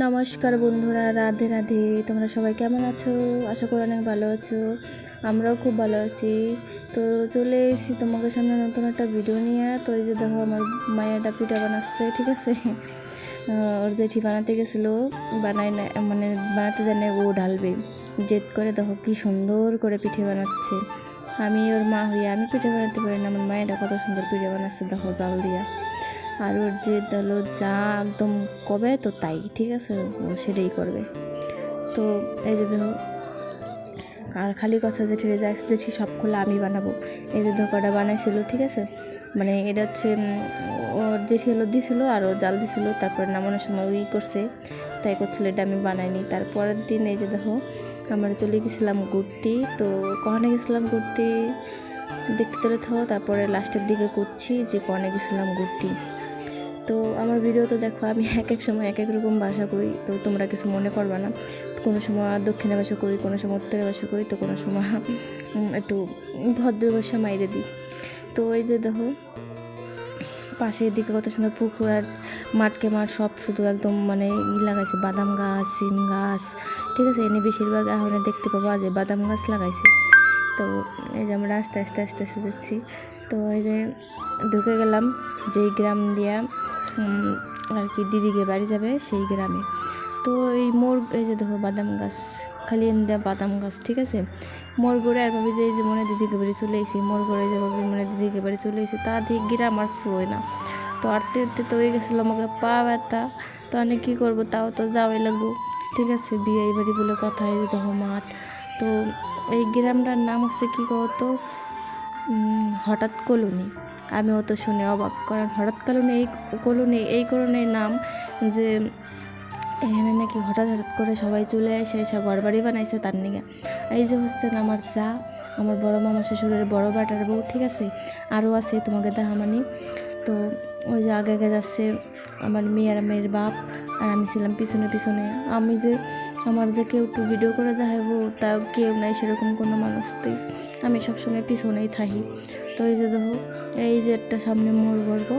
নমস্কার বন্ধুরা, রাধে রাধে। তোমরা সবাই কেমন আছো? আশা করি অনেক ভালো আছো। আমরাও খুব ভালো আছি। তো চলে এসেছি তোমাদের সামনে নতুন একটা ভিডিও নিয়ে। তো এই যে দেখো, আমার মায়েরটা পিঠা বানাচ্ছে, ঠিক আছে। ওর জেঠি বানাতে গেছিলো, বানায় না মানে বানাতে জানে, ও ঢালবে জেদ করে। দেখো কি সুন্দর করে পিঠে বানাচ্ছে। আমি ওর মা হইয়া আমি পিঠে বানাতে পারি না, আমার মায়েরা কত সুন্দর পিঠে বানাচ্ছে দেখো, জাল দিয়া। আর ওর যে দল যা একদম কবে তো তাই, ঠিক আছে, ও সেটাই করবে। তো এই যে দেখো, আর খালি কথা যে ঠেলে যায় জেঠি সব খোলা আমি বানাবো। এই যে ধোকাটা বানাইছিল, ঠিক আছে, মানে এটা হচ্ছে ওর জেঠি হলো দিছিল আর ও জাল দিছিল, তারপর নামানোর সময় ওই করছে, তাই করছিল, এটা আমি বানাইনি। তারপরের দিন এই যে দেখো, আমরা চলে গেছিলাম ঘুরতে। তো কখনো গেছিলাম ঘুরতে দেখতে চলে থাকো, তারপরে লাস্টের দিকে করছি যে কনে গেছিলাম ঘুরতে। তো আমার ভিডিও তো দেখো, আমি এক এক সময় এক এক রকম ভাষা কই, তো তোমরা কিছু মনে করবা না। কোনো সময় দক্ষিণা ভাষা কই, কোনো সময় উত্তরের ভাষা কই, তো কোনো সময় একটু ভদ্র ভাষা মাইরে দিই। তো এই যে দেখো, পাশের দিকে কত সুন্দর পুকুর আর মাঠকে মাঠ সব শুধু একদম মানে লাগাইছে বাদাম গাছ, সিম গাছ, ঠিক আছে। এনে বেশিরভাগ এখন দেখতে পাবা যে বাদাম গাছ লাগাইছে। তো এই যে আমরা আস্তে আস্তে আস্তে আস্তে যাচ্ছি। তো এই যে ঢুকে গেলাম যেই গ্রাম দিয়া আর কি দিদিকে বাড়ি যাবে সেই গ্রামে। তো এই মোড়, এই যে দেখো বাদাম গাছ, খালি এনে বাদাম গাছ, ঠিক আছে। মোড় ঘুরে আর ভাবি যে এই যে মনে দিদিকে বাড়ি চলে এসেছি, মোড় ঘুরে যে ভাবি মনে দিদিকে বাড়ি চলে এসেছি, তা দিয়ে গ্রাম আর ফুরোয় না। তো আটতে আটতে তো হয়ে গেছিলো আমাকে পা ব্যথা। তো আমি কী করবো, তাও তো যাওয়াই লাগবো, ঠিক আছে। বিয়ে এই বাড়ি বলে কথা, এই যে দেখো মাঠ। তো এই গ্রামটার নাম হচ্ছে কী কতো, হঠাৎ কলোনি। আমি অত শুনে অবাক, কারণ হঠাৎ এই কারণে নাম যে এখানে নাকি হঠাৎ হঠাৎ করে সবাই চলে এসে ঘর বাড়ি বানাইছে তার নিগে। এই যে হচ্ছেন আমার যা, আমার বড় মামা শ্বশুরের বড় বাটার বউ, ঠিক আছে। আরও আছে তোমাকে দেখামানি। তো ওই যে আগে আগে যাচ্ছে আমার মেয়ে আর মেয়ের বাপ, আর আমি ছিলাম পিছনে পিছনে। আমি যে আমার যে কেউ একটু ভিডিও করে দেখাবো তাও কেউ নাই, সেরকম কোনো মানুষ তুই, আমি সবসময় পিছনেই থাকি। তো এই যে দেখো, এই যে একটা সামনে মোড় গড়বো,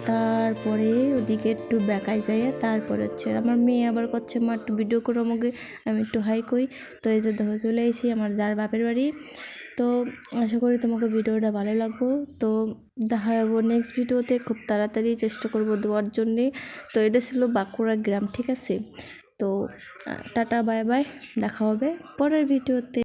তারপরে ওদিকে একটু বেকায় যায়, তারপরে হচ্ছে আমার মেয়ে আবার করছে মা একটু ভিডিও করো আমাকে, আমি একটু হাই কই। তো এই যে দেখো চলে এসেছি আমার যার বাপের বাড়ি। তো আশা করি তোমাকে ভিডিওটা ভালো লাগবো। তো দেখা যাবো নেক্সট ভিডিওতে, খুব তাড়াতাড়ি চেষ্টা করবো দেওয়ার জন্যে। তো এটা ছিল বাঁকুড়া গ্রাম, ঠিক আছে। তো টাটা বাই বাই, দেখা হবে পরের ভিডিওতে।